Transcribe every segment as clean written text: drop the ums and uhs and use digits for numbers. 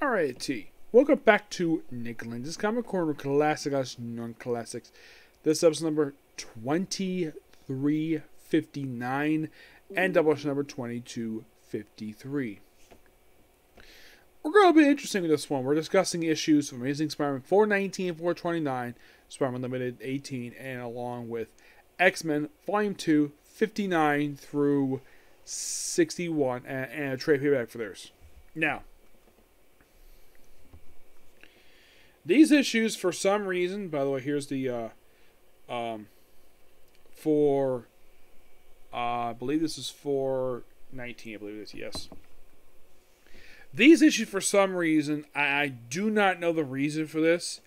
Alrighty. Welcome back to Nick Lenz's Comic Corner Classic us Non-Classics. This episode number 2359 and Doubleshot number 2253. We're going to be interesting with this one. We're discussing issues from Amazing Spider-Man 419 and 429, Spider-Man Limited 18, and along with X-Men Volume 2, 59 through 61, and a trade payback for theirs. Now, these issues, for some reason, by the way, here's the, I believe this is 419, I believe it is, yes. These issues, for some reason, I do not know the reason for this.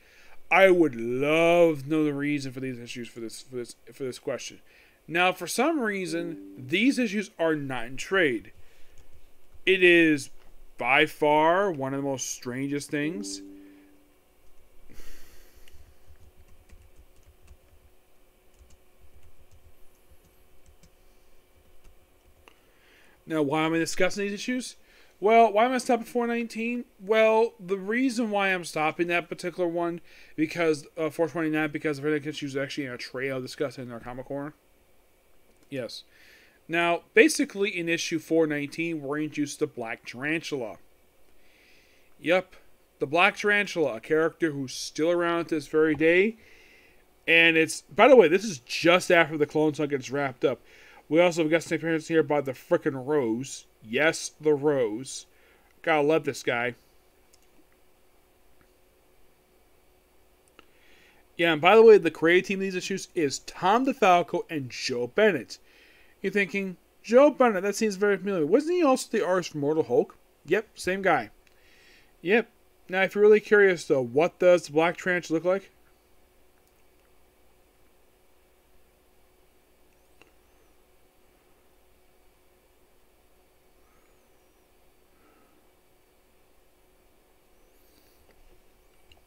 I would love to know the reason for these issues for this question. Now, for some reason, these issues are not in trade. It is by far one of the most strangest things. Now, why am I discussing these issues? Well, why am I stopping 419? Well, the reason why I'm stopping that particular one, because 429, because the issues is actually in a trade I'll discuss in our comic corner. Yes. Now, basically, in issue 419, we're introduced to Black Tarantula. Yep, the Black Tarantula, a character who's still around to this very day. And it's, by the way, this is just after the Clone Saga gets wrapped up. We also have guest appearance here by the frickin' Rose. Yes, the Rose. Gotta love this guy. Yeah, and by the way, the creative team of these issues is Tom DeFalco and Joe Bennett. You're thinking, Joe Bennett, that seems very familiar. Wasn't he also the artist for Mortal Hulk? Yep, same guy. Yep. Now, if you're really curious, though, what does the Black Tarantula look like?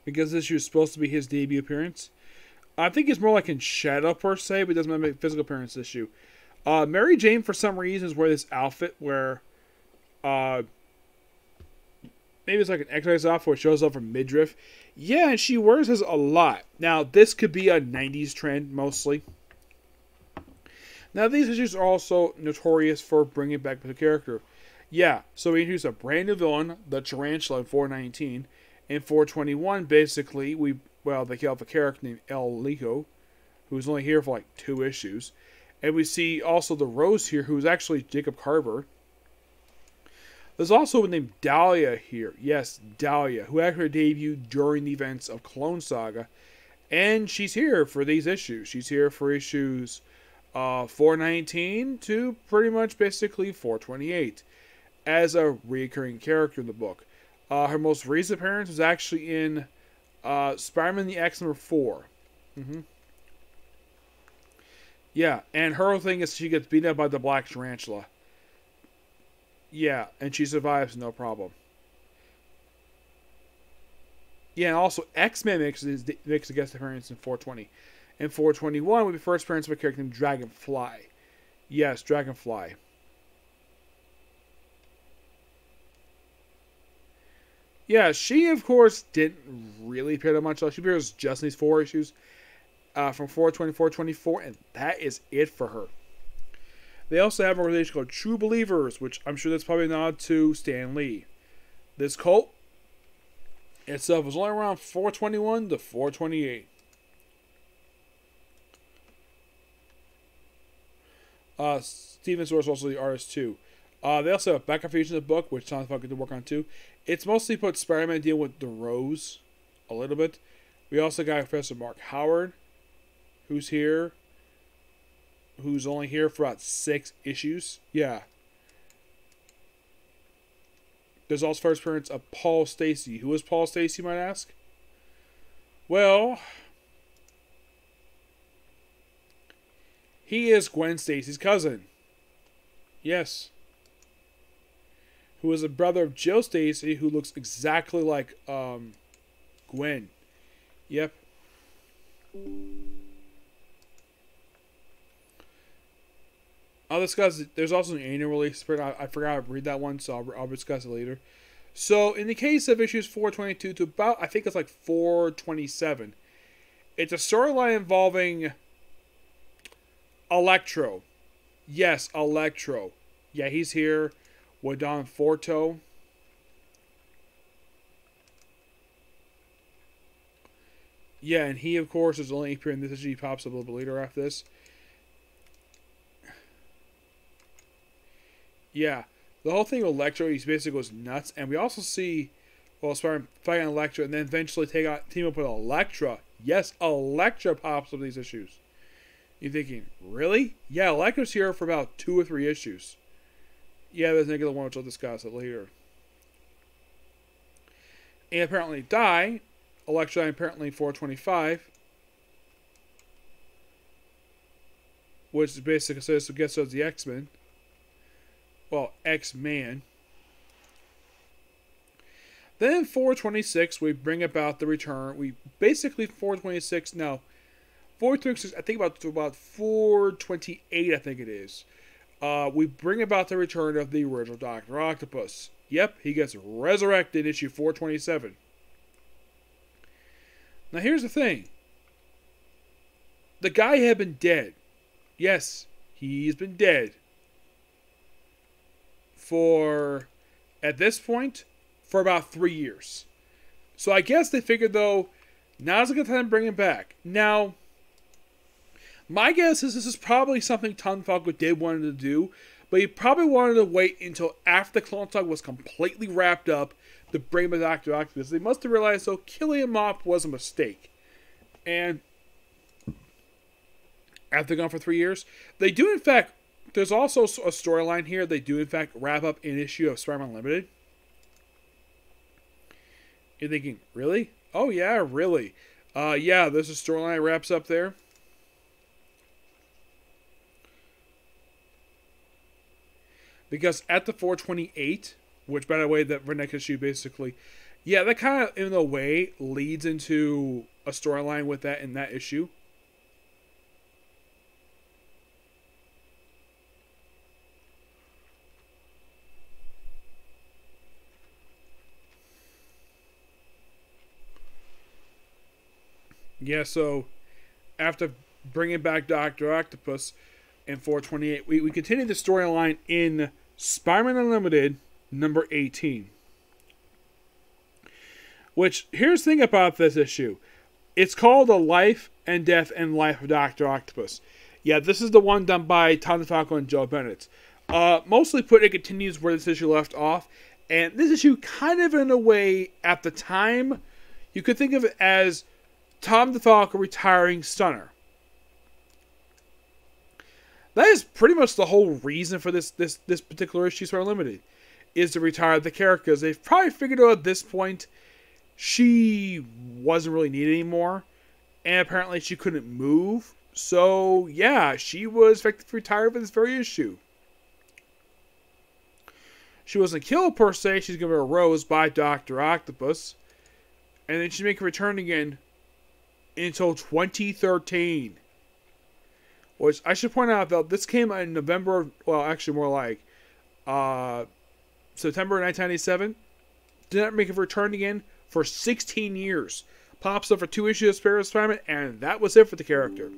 Because this issue is supposed to be his debut appearance. I think it's more like in shadow per se, but it doesn't make physical appearance this issue. Mary Jane, for some reason, is wearing this outfit where maybe it's like an exercise outfit where it shows off her midriff. Yeah, and she wears this a lot. Now, this could be a 90s trend, mostly. Now, these issues are also notorious for bringing back the character. Yeah, so we introduce a brand new villain, the Tarantula, in 419. In 421, basically, they kill off a character named El Lico, who's only here for like 2 issues. And we see also the Rose here, who's actually Jacob Carver. There's also one named Dahlia here. Yes, Dahlia, who actually debuted during the events of Clone Saga. And she's here for these issues. She's here for issues 419 to pretty much basically 428 as a recurring character in the book. Her most recent appearance was actually in Spider-Man the X number 4. Yeah, and her thing is she gets beaten up by the Black Tarantula. Yeah, and she survives, no problem. Yeah, and also X-Men makes a guest appearance in 420. In 421, will be the first appearance of a character named Dragonfly. Yes, Dragonfly. Yeah, she, of course, didn't really appear that much. She appears just in these 4 issues from 420 to 424, and that is it for her. They also have a organization called True Believers, which I'm sure that's probably a nod to Stan Lee. This cult itself was only around 421 to 428. Steven Source is also the artist, too. They also have a backup feature in the book, which Tom DeFalco did work on too. It's mostly put Spider-Man deal with the Rose a little bit. We also got Professor Mark Howard, who's here, who's only here for about 6 issues. Yeah. There's also first appearance of Paul Stacy. Who is Paul Stacy, you might ask? Well, he is Gwen Stacy's cousin. Yes. Who is a brother of Jill Stacy, who looks exactly like Gwen. Yep. I'll discuss it. There's also an annual release. I forgot to read that one, so I'll discuss it later. So in the case of issues 422 to about, I think it's like 427, it's a storyline involving Electro. Yes, Electro. Yeah, he's here with Don Forto. Yeah, and he, of course, is only appearing in this issue. He pops up a little bit later after this. Yeah, the whole thing with Electro, he basically goes nuts. And we also see, well, Spider-Man fighting Electro and then eventually team up with Elektra. Yes, Elektra pops up in these issues. You're thinking, really? Yeah, Electra's here for about 2 or 3 issues. Yeah, there's another one which I'll discuss it later. And apparently die. Elektra apparently 425. Which basically says, so guess what's the X-Men. Well, X-Man. Then in 426, we bring about the return. We basically 426 now. 426, I think about 428, I think it is. We bring about the return of the original Dr. Octopus. Yep, he gets resurrected in issue 427. Now here's the thing. The guy had been dead. Yes, he's been dead. For, at this point, for about 3 years. So I guess they figured, though, now's a good time to bring him back. Now, my guess is this is probably something Tom Falco did wanted to do, but he probably wanted to wait until after the Clone Saga was completely wrapped up to bring back Dr. Octopus. They must have realized, though, killing him off was a mistake. And after gone for 3 years, they do, in fact, there's also a storyline here. They do, in fact, wrap up an issue of Spider-Man Unlimited. You're thinking, really? Oh, yeah, really. Yeah, there's a storyline that wraps up there. Because at the 428, which, by the way, that next issue basically, yeah, that kind of, in a way, leads into a storyline with that in that issue. Yeah, so after bringing back Dr. Octopus in 428, we continue the storyline in Spider-Man Unlimited number 18. Which, here's the thing about this issue. It's called The Life and Death and Life of Dr. Octopus. Yeah, this is the one done by Tom DeFalco and Joe Bennett. Mostly put, it continues where this issue left off. And this issue, kind of in a way, at the time, you could think of it as Tom DeFalco retiring Stunner. That is pretty much the whole reason for this particular issue, Spider Limited, is to retire the characters. They've probably figured out at this point she wasn't really needed anymore, and apparently she couldn't move. So yeah, she was effectively retired for this very issue. She wasn't killed per se. She's given a rose by Dr. Octopus, and then she's making a return again until 2013. Which I should point out, though, this came in November, well, actually more like September 1997. Did not make a return again for 16 years. Pops up for 2 issues of Spider-Man, and that was it for the character.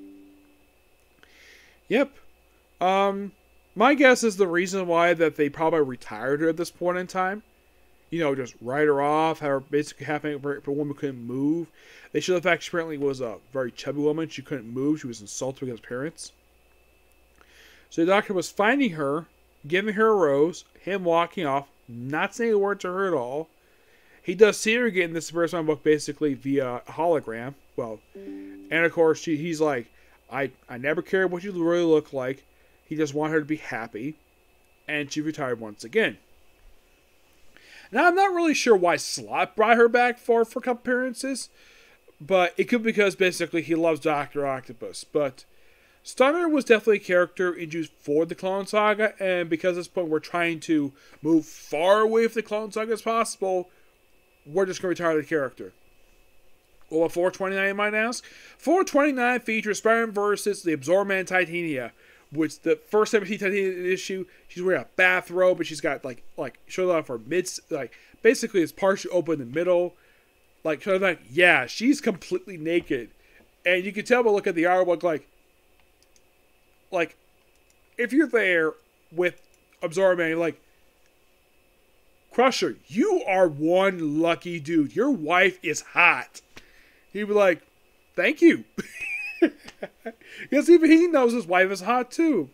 Yep. My guess is the reason why that they probably retired her at this point in time. You know, just write her off, have her basically happening for a woman who couldn't move. They should have fact she apparently was a very chubby woman. She couldn't move. She was insulted because of parents. So the doctor was finding her, giving her a rose, him walking off, not saying a word to her at all. He does see her again in this Spider-Man book basically via a hologram. Well, and of course he's like, I never cared what you really look like. He just wanted her to be happy. And she retired once again. Now, I'm not really sure why Slott brought her back for a couple appearances, but it could be because basically he loves Dr. Octopus. But Stunner was definitely a character introduced for the Clone Saga, and because at this point we're trying to move far away from the Clone Saga as possible, we're just going to retire the character. Well, what 429 you might ask? 429 features Spider-Man versus the Absorb Man Titania, which the first time we see Titania in the issue, she's wearing a bathrobe, but she's got like shows off her like basically it's partially open in the middle, like showing like yeah, she's completely naked, and you can tell by look at the artwork like if you're there with Absorbing like Crusher, you are one lucky dude. Your wife is hot. He'd be like, thank you. Because even he knows his wife is hot too.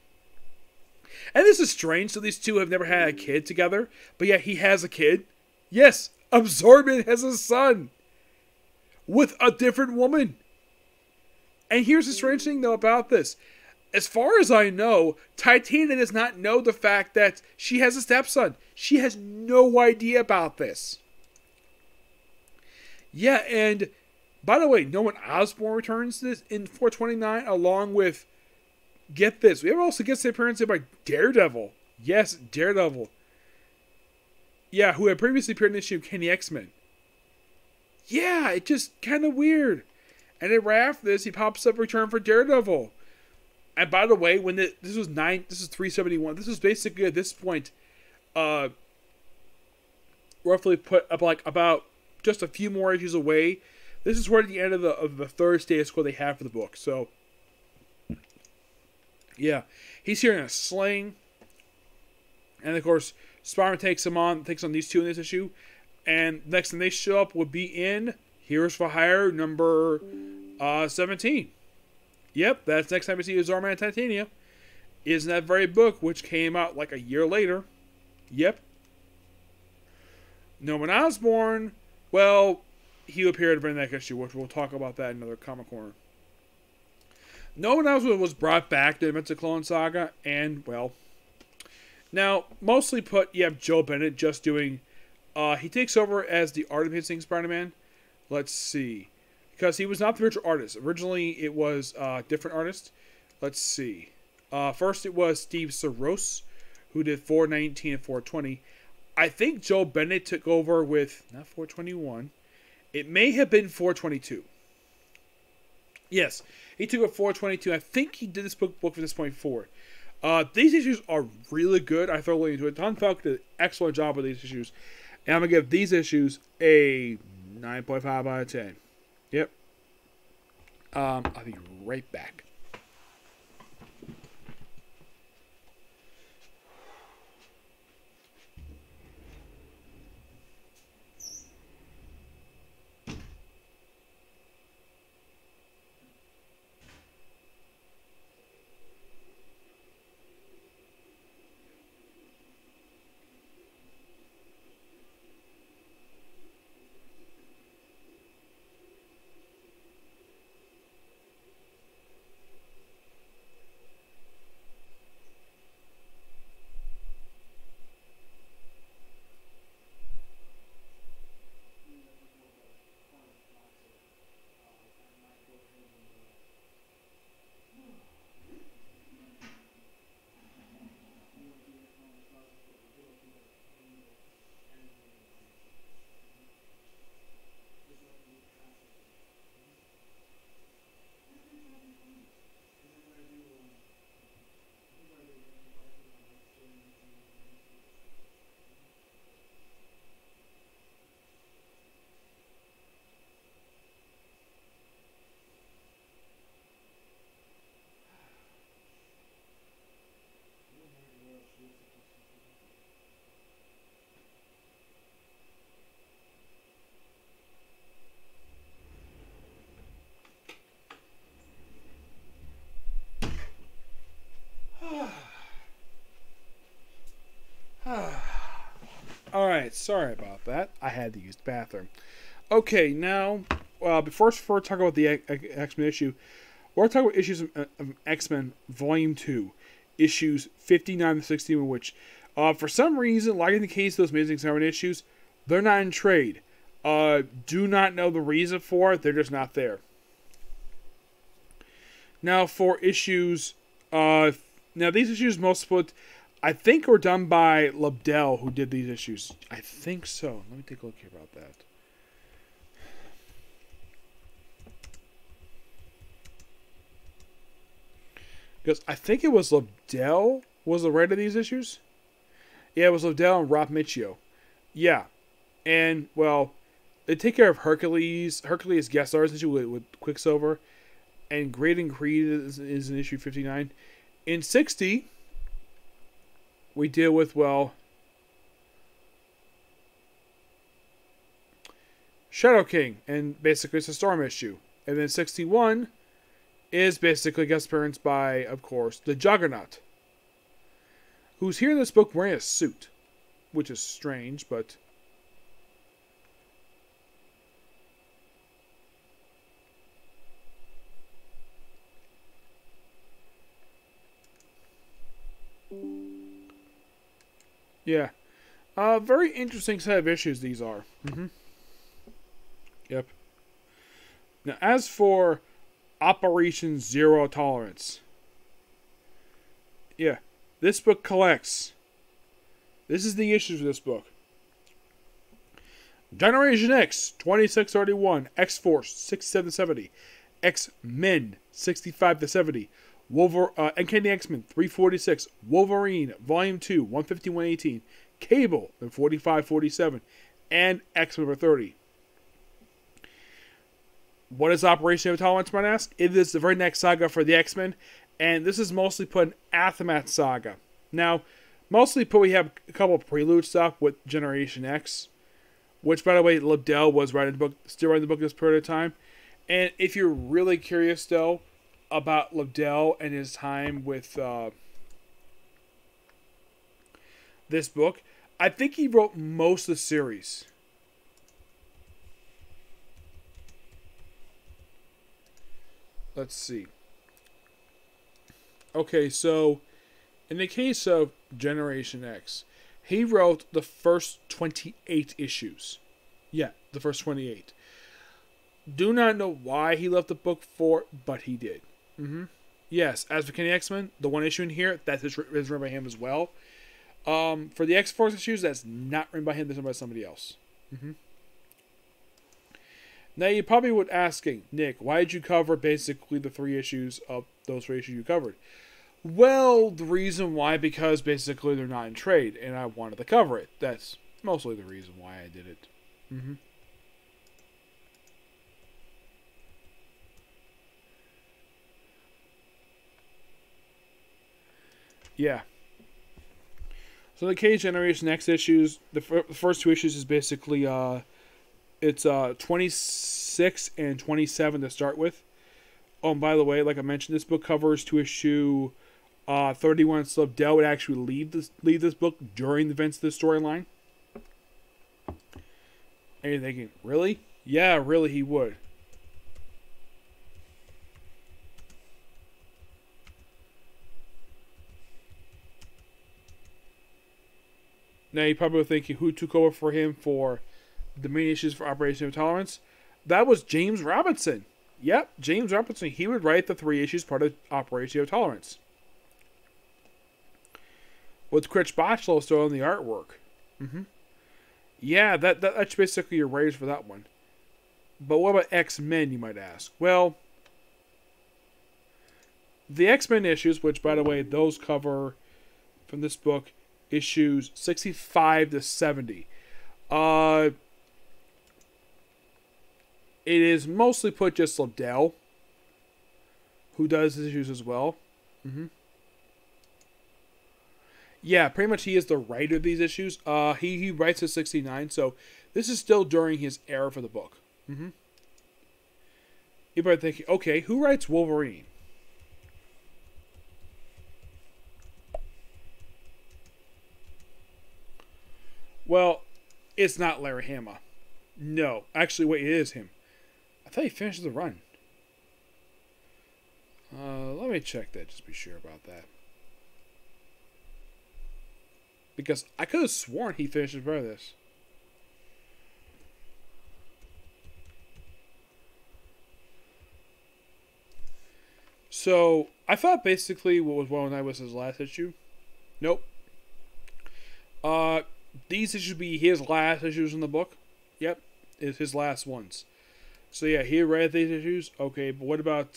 And this is strange. So these two have never had a kid together. But yet he has a kid. Yes, Absorbent has a son. With a different woman. And here's the strange thing though about this. As far as I know, Titania does not know the fact that she has a stepson. She has no idea about this. Yeah, and by the way, Norman Osborn returns this in 429 along with, get this, we also get the appearance by Daredevil. Yes, Daredevil. Yeah, who had previously appeared in the issue of Kenny X-Men. Yeah, it's just kind of weird. And then right after this, he pops up Return for Daredevil. And by the way, when this is 371. This is basically at this point, roughly put up like about just a few more issues away. This is toward the end of the third status quo they have for the book. So, yeah, he's here in a sling, and of course, Spider-Man takes on these two in this issue. And next time they show up would be in Heroes for Hire number 17. Yep, that's next time we see Zor-Man and Titania. Is in that very book, which came out like a year later. Yep. Norman Osborn, well, he appeared in the next issue, which we'll talk about that in another Comic Corner. Norman Osborn was brought back to the Adventures of Clone Saga, and, well, now, mostly put, you have Joe Bennett just doing, he takes over as the art of Spider-Man. Let's see. Because he was not the original artist. Originally, it was a different artist. Let's see. First, it was Steve Saros, who did 419 and 420. I think Joe Bennett took over with, not 421. It may have been 422. Yes, he took over 422. I think he did this book from this point forward. These issues are really good. I thoroughly enjoyed it. Tom Falk did an excellent job with these issues. And I'm going to give these issues a 9.5 out of 10. Yep. I'll be right back. Alright, sorry about that. I had to use the bathroom. Okay, now, before we talk about the X-Men issue, we're talking about issues of X-Men Volume 2, issues 59 to 61, which, for some reason, like in the case of those Amazing Spider-Man issues, they're not in trade. Do not know the reason for it, they're just not there. Now, for issues, now these issues mostly I think were done by Lobdell, who did these issues. I think so. Let me take a look here about that. Because I think it was Lobdell was the writer of these issues. Yeah, it was Lobdell and Rob Michio. Yeah. And, well, they take care of Hercules. Hercules guest stars issue with Quicksilver. And Great and Creed is in issue 59. In 60, we deal with, well, Shadow King. And basically it's a Storm issue. And then 61 is basically guest appearance by, of course, the Juggernaut. Who's here in this book wearing a suit. Which is strange, but... yeah. Very interesting set of issues these are. Yep. Now, as for Operation Zero Tolerance. Yeah. This book collects. This is the issues of this book. Generation X, 2631. X-Force, 6770. X-Men, 65-70. Uncanny X-Men, 346. Wolverine, Volume 2, 150-118. Cable, 45-47. And X-Men number 30. What is Operation Zero Tolerance, might ask? It is the very next saga for the X-Men. And this is mostly put in Aftermath Saga. Now, mostly put we have a couple of prelude stuff with Generation X. Which, by the way, Lobdell was writing the book, still writing the book this period of time. And if you're really curious, though, about Lobdell and his time with this book, I think he wrote most of the series. Let's see. Okay, so in the case of Generation X, he wrote the first 28 issues. Yeah, the first 28. Do not know why he left the book for, but he did. Yes, as for Kenny X-Men, the one issue in here, that is written by him as well. For the X-Force issues, that's not written by him, that's written by somebody else. Now, you probably would asking, Nick, why did you cover basically the 3 issues of those 3 issues you covered? Well, the reason why, because basically they're not in trade, and I wanted to cover it. That's mostly the reason why I did it. Yeah. So the Cage Generation X issues, the first 2 issues is basically, it's 26 and 27 to start with. Oh, and by the way, like I mentioned, this book covers to issue 31. Lobdell would actually lead this book during the events of the storyline. And you're thinking, really? Yeah, really, he would. Now, you probably were thinking, who took over for him for the main issues for Operation Intolerance? That was James Robinson. Yep, James Robinson. He would write the 3 issues part of Operation Intolerance. With Chris Bachalo still on the artwork. Yeah, that's basically your raise for that one. But what about X-Men, you might ask? Well, the X-Men issues, which, by the way, those cover, from this book, issues 65 to 70. It is mostly put just Lobdell, who does his issues as well. Yeah, pretty much he is the writer of these issues. He writes at 69, so this is still during his era for the book. You're probably thinking, okay, who writes Wolverine? Well, it's not Larry Hama. No, actually, wait, it is him. I thought he finished the run. Let me check that, just be sure about that. Because I could have sworn he finished as part of this. So, I thought basically what was 109 was his last issue. Nope. These issues would be his last issues in the book. Yep, it's his last ones. So yeah, he read these issues. Okay, but what about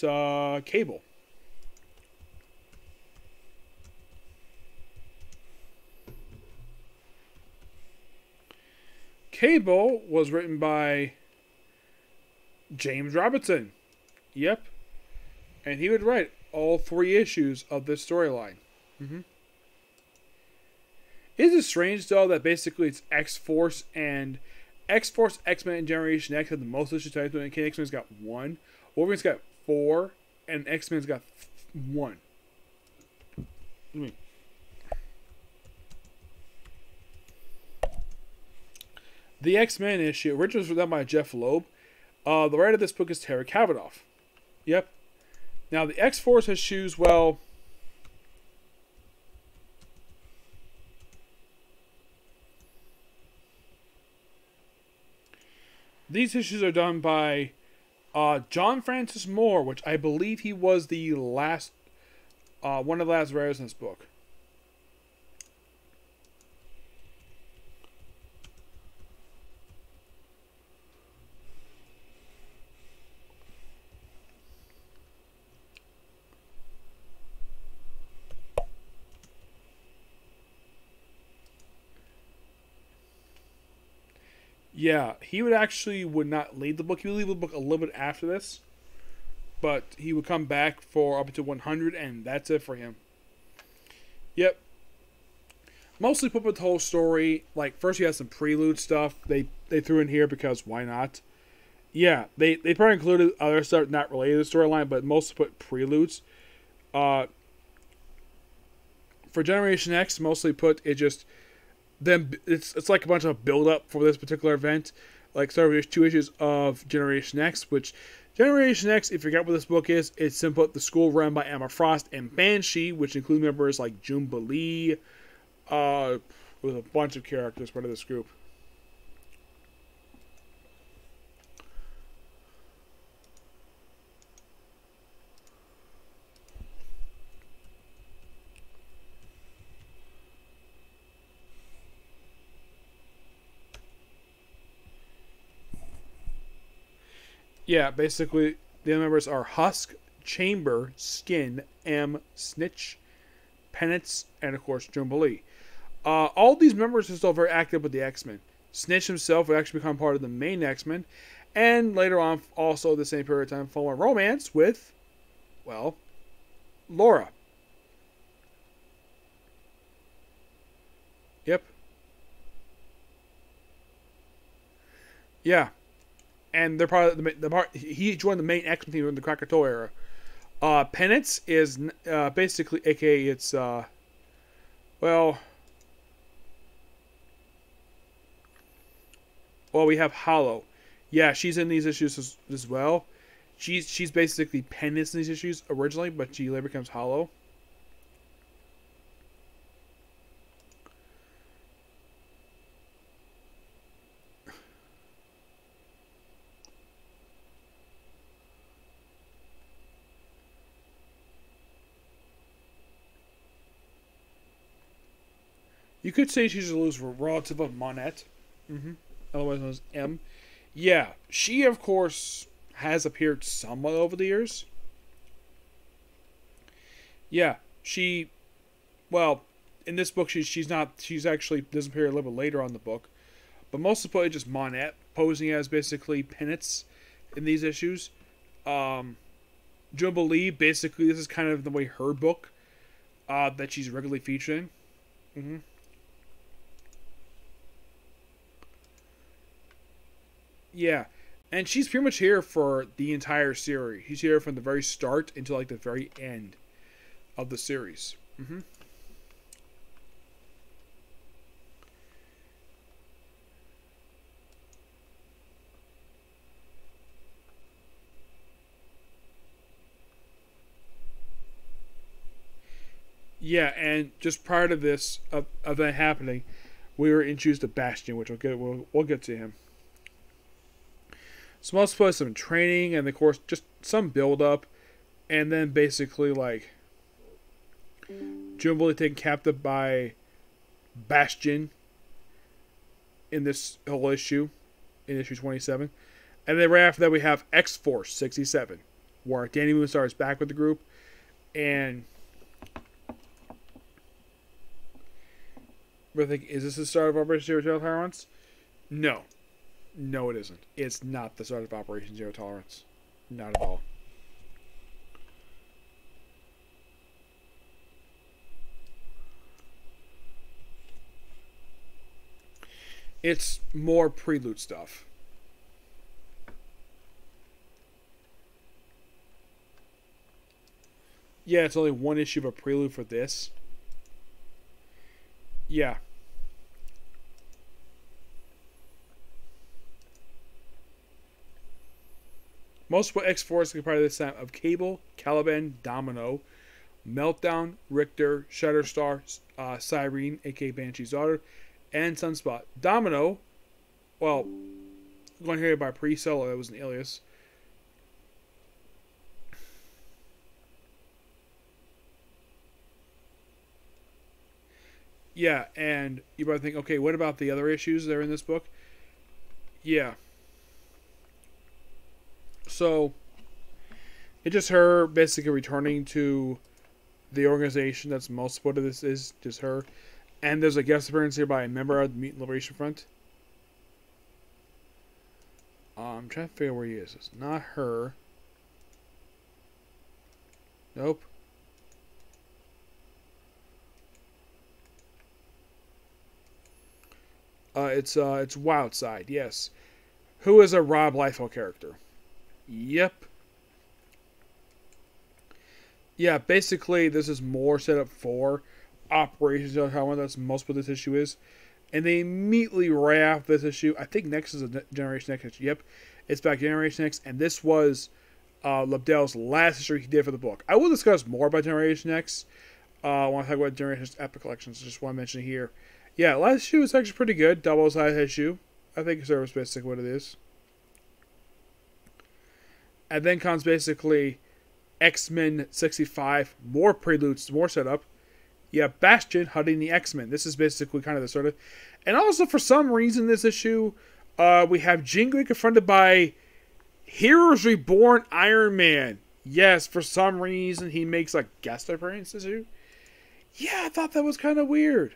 Cable? Cable was written by James Robinson. Yep. And he would write all 3 issues of this storyline. Isn't it strange, though, that basically it's X-Force, and X-Force, X-Men, and Generation X have the most issues, and X-Men's got 1. Wolverine's got 4, and X-Men's got 1. The X-Men issue originally was done by Jeff Loeb. The writer of this book is Terry Kavanoff. Yep. Now, the X-Force issues, well, these issues are done by John Francis Moore, which I believe he was the last, one of the last writers in this book. Yeah, he would not lead the book. He would leave the book a little bit after this. But he would come back for up to 100, and that's it for him. Yep. Mostly put with the whole story. Like, first he has some prelude stuff they threw in here because why not? Yeah, they probably included other stuff not related to the storyline, but mostly put preludes. For Generation X, mostly put it just... Then it's like a bunch of build up for this particular event. Like, so there's 2 issues of Generation X, which Generation X, if you forget what this book is, it's simply the school run by Emma Frost and Banshee, which include members like Jubilee, with a bunch of characters part of this group. Yeah, basically, the other members are Husk, Chamber, Skin, M, Snitch, Penance, and of course, Jubilee. All these members are still very active with the X-Men. Snitch himself would actually become part of the main X-Men, and later on, also the same period of time, form a romance with, well, Laura. Yep. Yeah. And they're part of he joined the main X-Men team in the Krakatoa era. Penance is basically, aka it's well, we have Hollow. Yeah, she's in these issues as well. She's basically Penance in these issues originally, but she later becomes Hollow. You could say she's a loose relative of Monette. Otherwise known as M. Yeah, she, of course, has appeared somewhat over the years. Yeah, well, in this book, she's actually doesn't appear a little bit later on in the book. But most of the just Monette posing as basically Penance in these issues. Jubilee, basically, this is kind of the way her book that she's regularly featured in. Yeah, and she's pretty much here for the entire series. She's here from the very start until like the very end of the series. Yeah, and just prior to this of that happening, we were introduced to Bastion, which we'll get to him. So most put some training and of course just some build up, and then basically like Jubilee taken captive by Bastion in this whole issue, in issue 27, and then right after that we have X-Force 67, where Danny Moonstar is back with the group, and we're thinking, is this the start of Operation Zero Tail Tyrants? No. No, it isn't. It's not the start of Operation Zero Tolerance. Not at all. It's more prelude stuff. Yeah, it's only one issue of a prelude for this. Yeah. Most of X-Force are part of this time of Cable, Caliban, Domino, Meltdown, Richter, Shatterstar, Cyrene, aka Banshee's daughter, and Sunspot. Domino, well, going here by pre-solo, that was an alias. Yeah, and you might think, okay, what about the other issues that are in this book? Yeah. So, it's just her basically returning to the organization. That's most what this is, just her. And there's a guest appearance here by a member of the Mutant Liberation Front. I'm trying to figure out where he is. It's not her. Nope. It's Wildside, yes. Who is a Rob Liefeld character. Yep. Yeah, basically this is more set up for Operations Zero. That's most what this issue is. And they immediately right after this issue, I think next is a Generation X issue. Yep, it's back Generation X, and this was Lobdell's last issue he did for the book. I will discuss more about Generation X when I talk about Generation X Epic Collections. I just want to mention it here. Yeah, last issue is actually pretty good. Double-sided issue. I think it serves basically what it is. And then comes basically X-Men 65, more preludes, more setup. Yeah, Bastion hunting the X-Men. This is basically kind of the sort of... And also, for some reason, this issue, we have Jean Grey confronted by Heroes Reborn Iron Man. Yes, for some reason, he makes a guest appearance this issue. Yeah, I thought that was kind of weird.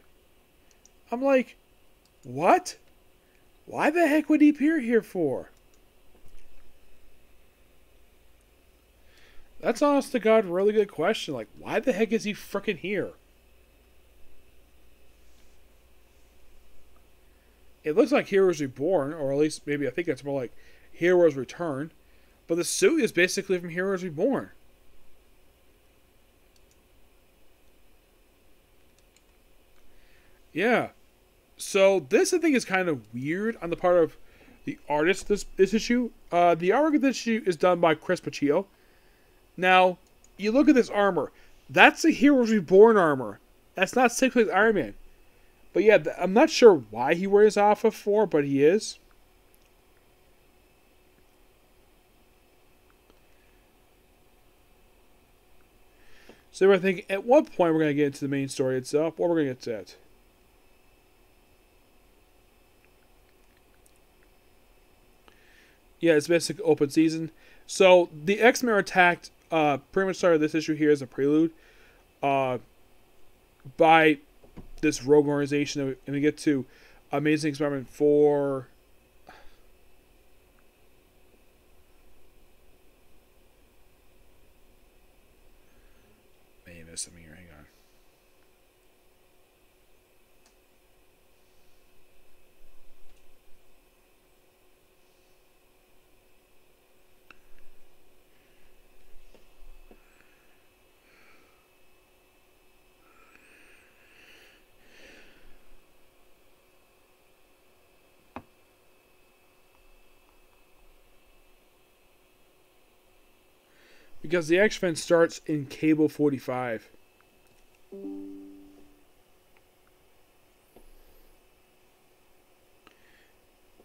I'm like, what? Why the heck would he appear here for? That's honest to God, really good question. Like, why the heck is he frickin' here? It looks like Heroes Reborn, or at least maybe I think it's more like Heroes Return. But the suit is basically from Heroes Reborn. Yeah. So this, I think, is kind of weird on the part of the artist this issue. The artwork of this issue is done by Chris Paccio. Now, you look at this armor. That's a Heroes Reborn armor. That's not 6 Iron Man. But yeah, I'm not sure why he wears Alpha 4, but he is. So we're thinking, at what point we're going to get into the main story itself? What we're going to get to that? Yeah, it's basically open season. So the X-Men are attacked. Pretty much started this issue here as a prelude by this rogue organization, and we get to Amazing Experiment 4. May have missed something here. Hang on. Because the X-Men starts in Cable 45.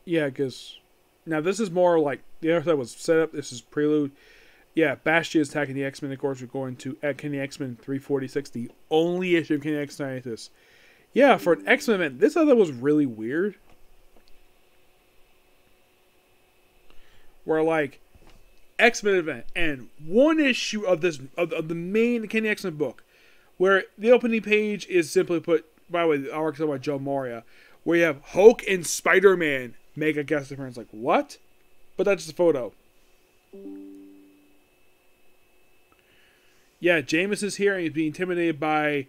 Yeah, because... Now, this is more like... The other side was set up. This is prelude. Yeah, Bastion is attacking the X-Men. Of course, we're going to Kenny X-Men 346. The only issue of Kenny X-Men is this. Yeah, for an X-Men event, this other was really weird. Where, like... X-Men event and one issue of this of the main Kenny X-Men book, where the opening page is simply put. By the way, the artwork by Joe Moria, where you have Hulk and Spider-Man make a guest appearance. Like, what? But that's just a photo. Yeah, Jameis is here and he's being intimidated by,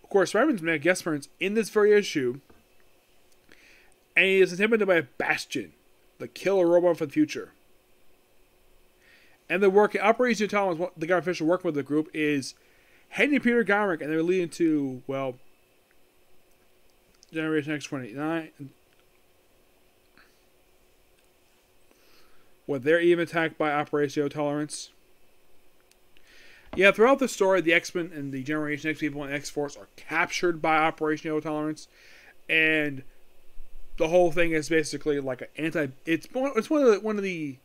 of course, Spider-Man's made a guest appearance in this very issue. And he is intimidated by Bastion, the killer robot for the future. And the working Operation Tolerance, the guy official working with the group, is Henry Peter Gomrick, and they're leading to, well, Generation X-29. Where they're even attacked by Operation Tolerance. Yeah, throughout the story, the X-Men and the Generation X people and X-Force are captured by Operation Tolerance, and the whole thing is basically like an anti. It's one of the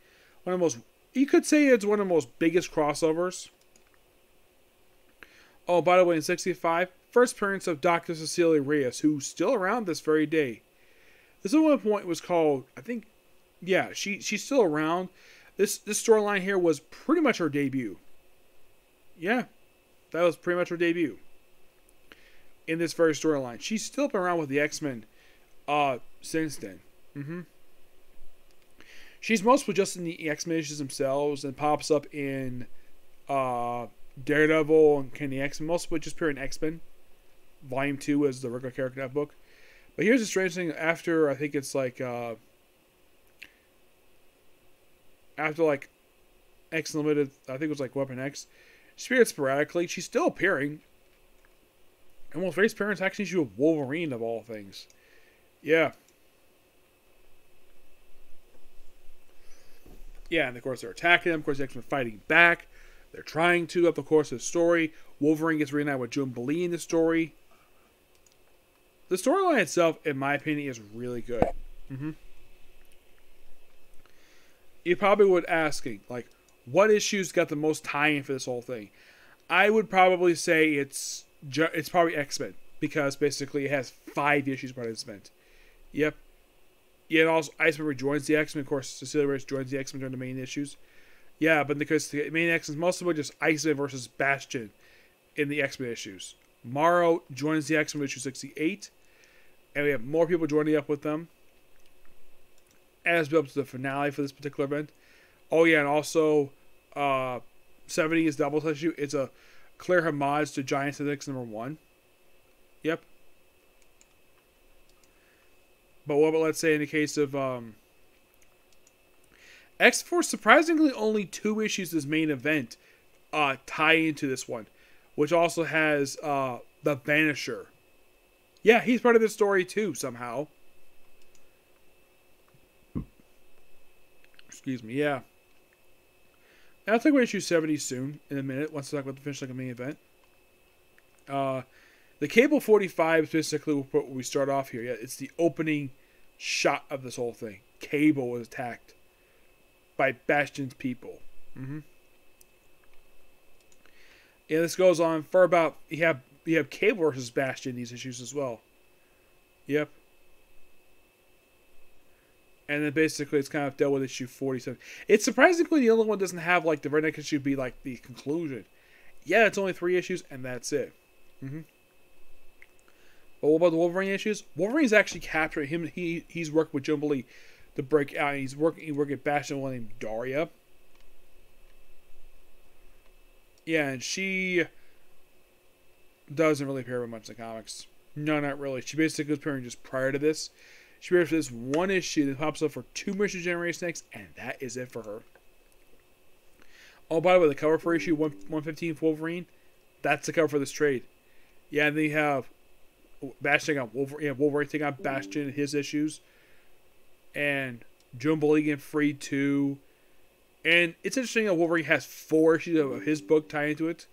most. You could say it's one of the most biggest crossovers. Oh, by the way, in '65, first appearance of Dr. Cecilia Reyes, who's still around this very day. This at one point was called, I think, yeah, she's still around. This storyline here was pretty much her debut. Yeah, that was pretty much her debut in this very storyline. She's still been around with the X-Men since then. She's mostly just in the X-Men issues themselves and pops up in Daredevil and Kenny X-Men. Mostly just appear in X-Men. Volume 2 as the regular character in that book. But here's the strange thing. After, I think it's like... after, like, X Limited, I think it was like Weapon X. She appeared sporadically. She's still appearing. And most face parents actually issue of Wolverine, of all things. Yeah. Yeah, and of course they're attacking them. Of course, the X-Men are fighting back. They're trying to, up the course of the story. Wolverine gets reunited with June Billy in the story. The storyline itself, in my opinion, is really good. You probably would ask, like, what issues got the most tie-in for this whole thing? I would probably say it's probably X-Men, because basically it has 5 issues participant. Yep. Yeah, and also Iceman rejoins the X-Men. Of course, Cecilia Reyes joins the X-Men during the main issues. Yeah, but because the main X-Men mostly just Iceman versus Bastion in the X-Men issues. Morrow joins the X-Men issue 68, and we have more people joining up with them as we build up to the finale for this particular event. Oh yeah, and also 70 is Doubleshot issue. It's a clear homage to Giant X #1. Yep. But what about, let's say, in the case of X-Force, surprisingly only 2 issues this main event tie into this one, which also has the Vanisher. Yeah, he's part of the story too, somehow. Excuse me, yeah. And I'll talk about issue 70 soon, in a minute, once I talk about the finish like a main event. The Cable 45 is basically what we start off here. Yeah, it's the opening shot of this whole thing. Cable was attacked by Bastion's people. Yeah, this goes on for about... You have Cable versus Bastion in these issues as well. Yep. And then basically it's kind of dealt with issue 47. It's surprisingly the only one doesn't have, like, the very next issue be, like, the conclusion. Yeah, it's only 3 issues, and that's it. But what about the Wolverine issues? Wolverine's actually captured him. He's working with Jubilee to break out. He's working at Bastion, one named Daria. Yeah, and she doesn't really appear very much in the comics. No, not really. She basically was appearing just prior to this. She appeared for this 1 issue that pops up for 2 missions Generation X, and that is it for her. Oh, by the way, the cover for issue 115 for Wolverine, that's the cover for this trade. Yeah, and then you have Bastion on Wolverine. Yeah, Wolverine taking on Bastion in his issues, and Jubilee getting freed too. And it's interesting that Wolverine has 4 issues of his book tied into it.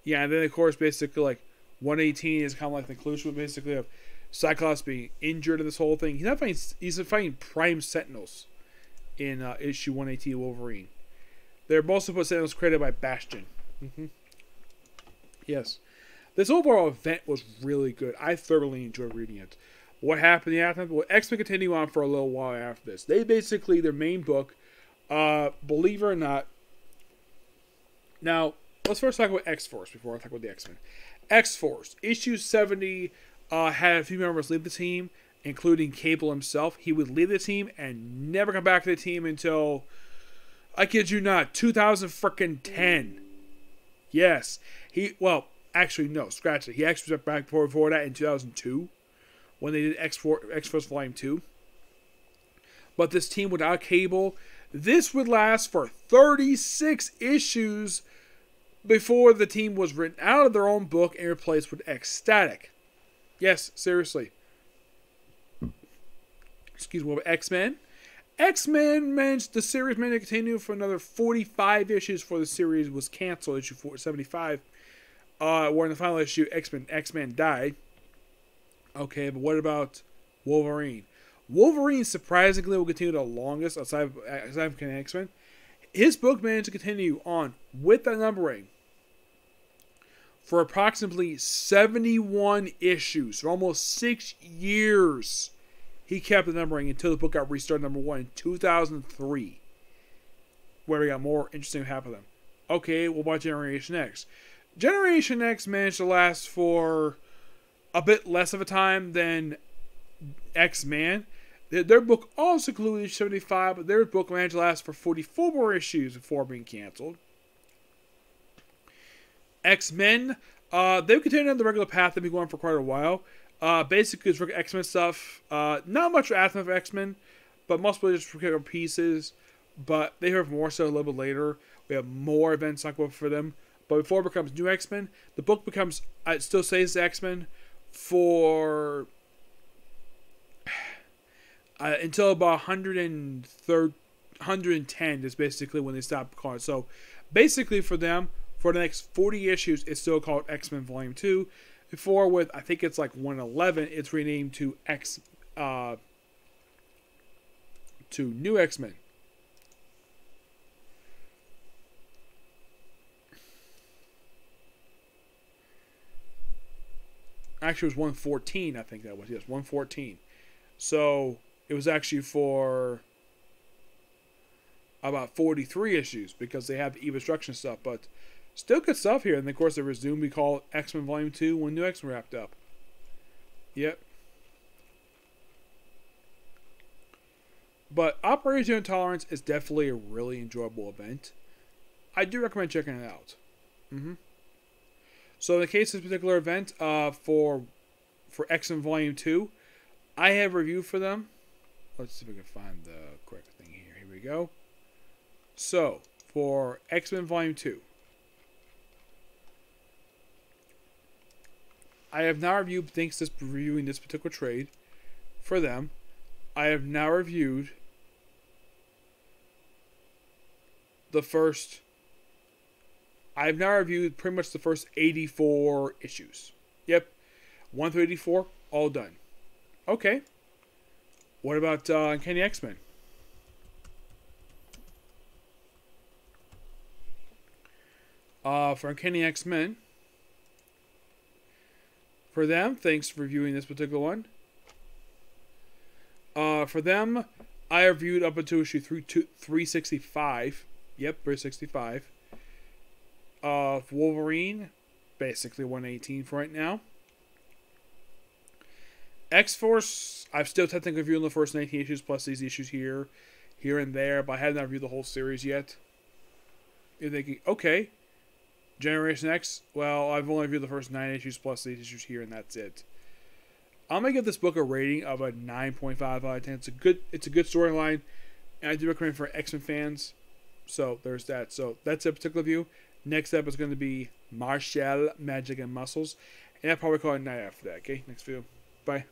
Yeah, and then of course, basically like 118 is kind of like the conclusion, basically of Cyclops being injured in this whole thing. He's fighting Prime Sentinels in issue 118 Wolverine. They're mostly Sentinels created by Bastion. Yes. This overall event was really good. I thoroughly enjoyed reading it. What happened after? Well, X-Men continue on for a little while after this. They basically, their main book, believe it or not. Now, let's first talk about X-Force before I talk about the X-Men. X-Force, issue 70, had a few members leave the team, including Cable himself. He would leave the team and never come back to the team until, I kid you not, 2010. Yes. Actually, no, scratch it. He actually went back before that in 2002 when they did X-Force Volume 2. But this team without Cable, this would last for 36 issues before the team was written out of their own book and replaced with X-Static. Yes, seriously. Excuse me, X-Men. X-Men the series managed to continue for another 45 issues before the series was canceled, issue 475. Where in the final issue, X-Men died. Okay, but what about Wolverine? Wolverine surprisingly will continue the longest aside from X-Men. His book managed to continue on with that numbering for approximately 71 issues, for almost 6 years. He kept the numbering until the book got restarted number 1 in 2003, where we got more interesting half of them. Okay, what about Generation X? Generation X managed to last for a bit less of a time than X-Men. Their book also concluded 75, but their book managed to last for 44 more issues before being canceled. X-Men, they've continued on the regular path they've been going for quite a while. Basically, it's X-Men stuff. Not much Aftermath of X-Men, but mostly just for pieces. But they have more so a little bit later. We have more events like for them. But before it becomes New X-Men, the book becomes, it still says X-Men for until about 110 is basically when they stop calling it. So basically for them, for the next 40 issues, it's still called X-Men Volume 2. Before with, I think it's like 111, it's renamed to New X-Men. Actually, it was 114, I think that was. Yes, 114. So, it was actually for about 43 issues because they have the Eve Destruction stuff. But still good stuff here. And, of course, they resumed. We call it X-Men Volume 2 when New X-Men wrapped up. Yep. But Operation Intolerance is definitely a really enjoyable event. I do recommend checking it out. So in the case of this particular event, for X-Men Volume 2, I have a review for them. Let's see if we can find the correct thing here. Here we go. So, for X-Men Volume 2, I have now reviewed, thanks to reviewing this particular trade, for them, I have now reviewed I've now reviewed pretty much the first 84 issues. Yep. 1 through 84, all done. Okay. What about Uncanny X-Men? For Uncanny X-Men, for them, thanks for reviewing this particular one. For them, I reviewed up until issue 365. Yep, 365. For Wolverine, basically 118 for right now. X-Force, I've still technically reviewed the first 19 issues plus these issues here and there, but I haven't reviewed the whole series yet. You're thinking, okay, Generation X, well, I've only reviewed the first 9 issues plus these issues here, and that's it. I'm gonna give this book a rating of a 9.5 out of 10. It's a good storyline, and I do recommend it for X-Men fans. So there's that. So that's a particular review. Next up is going to be Martial Magic and Muscles, and I'll probably call it a night after that. Okay, next video. Bye.